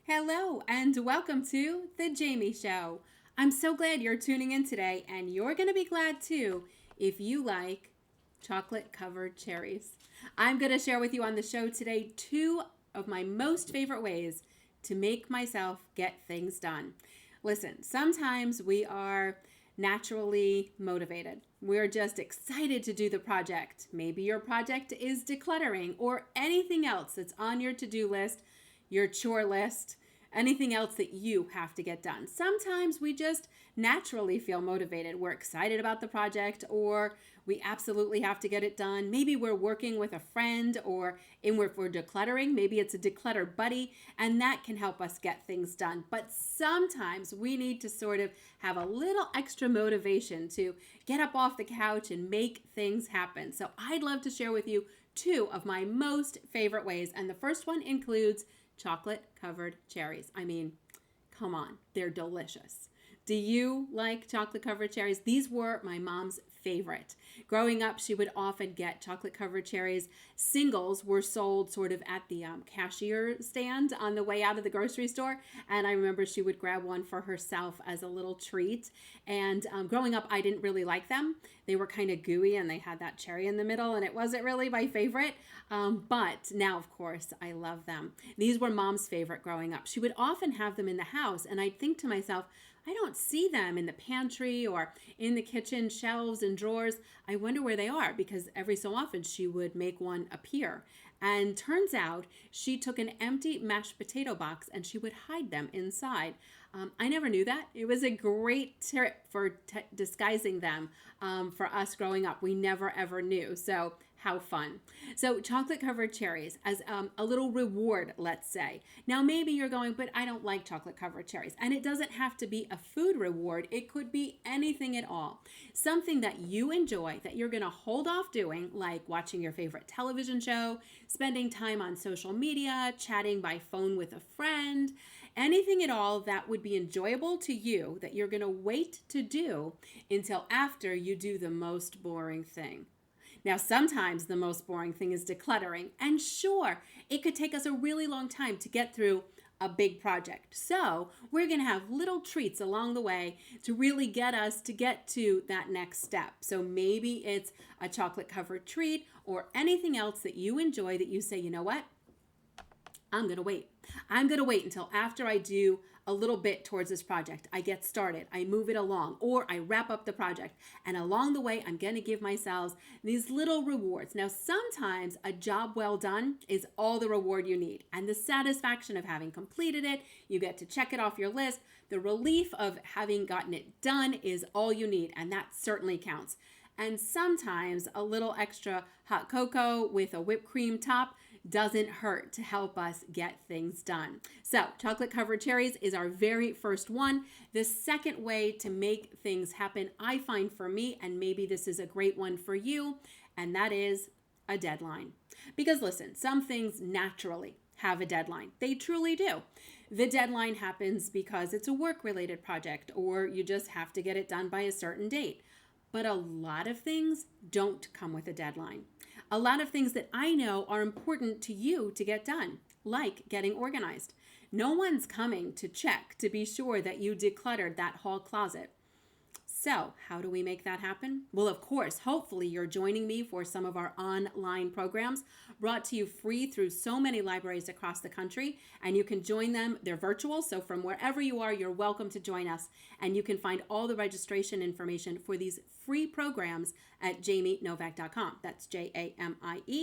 Hello, and welcome to The Jamie Show. I'm so glad you're tuning in today, and you're going to be glad too if you like chocolate covered cherries. I'm going to share with you on the show today two of my most favorite ways to make myself get things done. Listen, sometimes we are naturally motivated. We're just excited to do the project. Maybe your project is decluttering or anything else that's on your to do list, your chore list, anything else that you have to get done. Sometimes we just naturally feel motivated. We're excited about the project, or we absolutely have to get it done. Maybe we're working with a friend, or if we're decluttering, maybe it's a declutter buddy, and that can help us get things done. But sometimes we need to sort of have a little extra motivation to get up off the couch and make things happen. So I'd love to share with you two of my most favorite ways. And the first one includes chocolate covered cherries. I mean, come on, they're delicious. Do you like chocolate covered cherries? These were my mom's favorite. Growing up, she would often get chocolate covered cherries. Singles were sold sort of at the cashier stand on the way out of the grocery store. And I remember she would grab one for herself as a little treat. And growing up, I didn't really like them. They were kind of gooey and they had that cherry in the middle, and it wasn't really my favorite. But now, of course, I love them. These were mom's favorite growing up. She would often have them in the house, and I'd think to myself, I don't see them in the pantry or in the kitchen shelves and drawers. I wonder where they are, because every so often she would make one appear. And turns out she took an empty mashed potato box and she would hide them inside. I never knew that. It was a great tip for disguising them for us growing up. We never ever knew. So how fun. So chocolate covered cherries as a little reward, let's say. Now maybe you're going, but I don't like chocolate covered cherries. And it doesn't have to be a food reward. It could be anything at all. Something that you enjoy that you're going to hold off doing, like watching your favorite television show, spending time on social media, chatting by phone with a friend, anything at all that would be enjoyable to you that you're going to wait to do until after you do the most boring thing. Now, sometimes the most boring thing is decluttering. And sure, it could take us a really long time to get through a big project. So we're going to have little treats along the way to really get us to get to that next step. So maybe it's a chocolate covered treat or anything else that you enjoy that you say, you know what? I'm going to wait. I'm going to wait until after I do a little bit towards this project. I get started, I move it along, or I wrap up the project. And along the way, I'm going to give myself these little rewards. Now, sometimes a job well done is all the reward you need. And the satisfaction of having completed it, you get to check it off your list. The relief of having gotten it done is all you need. And that certainly counts. And sometimes a little extra hot cocoa with a whipped cream top doesn't hurt to help us get things done. So chocolate covered cherries is our very first one. The second way to make things happen, I find for me, and maybe this is a great one for you, and that is a deadline. Because listen, some things naturally have a deadline. They truly do. The deadline happens because it's a work-related project, or you just have to get it done by a certain date. But a lot of things don't come with a deadline. A lot of things that I know are important to you to get done, like getting organized. No one's coming to check to be sure that you decluttered that hall closet. So, how do we make that happen? Well, of course, hopefully you're joining me for some of our online programs brought to you free through so many libraries across the country, and you can join them. They're virtual, so from wherever you are, you're welcome to join us, and you can find all the registration information for these free programs at jamienovak.com. That's JAMIENOVAK.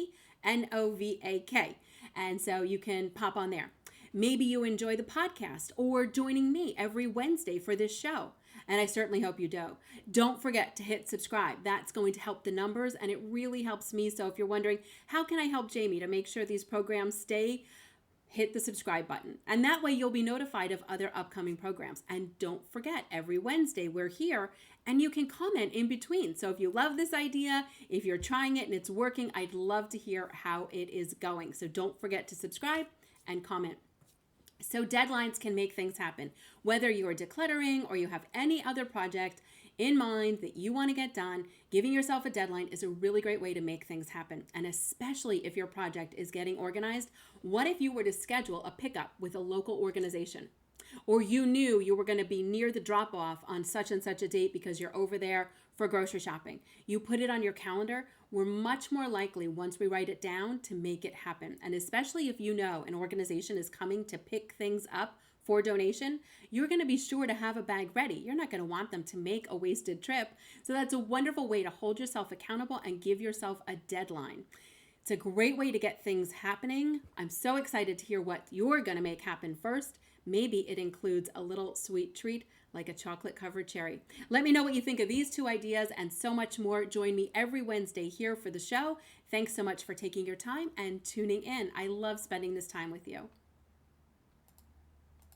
And so you can pop on there. Maybe you enjoy the podcast or joining me every Wednesday for this show. And I certainly hope you do. Don't forget to hit subscribe. That's going to help the numbers, and it really helps me. So if you're wondering, how can I help Jamie to make sure these programs stay? Hit the subscribe button. And that way you'll be notified of other upcoming programs. And don't forget, every Wednesday we're here and you can comment in between. So if you love this idea, if you're trying it and it's working, I'd love to hear how it is going. So don't forget to subscribe and comment. So deadlines can make things happen. Whether you're decluttering or you have any other project, in mind that you want to get done, giving yourself a deadline is a really great way to make things happen. And especially if your project is getting organized, what if you were to schedule a pickup with a local organization? Or you knew you were going to be near the drop off on such and such a date because you're over there for grocery shopping. You put it on your calendar. We're much more likely, once we write it down, to make it happen. And especially if you know an organization is coming to pick things up for donation, you're going to be sure to have a bag ready. You're not going to want them to make a wasted trip. So that's a wonderful way to hold yourself accountable and give yourself a deadline. It's a great way to get things happening. I'm so excited to hear what you're going to make happen first. Maybe it includes a little sweet treat like a chocolate covered cherry. Let me know what you think of these 2 ideas and so much more. Join me every Wednesday here for the show. Thanks so much for taking your time and tuning in. I love spending this time with you.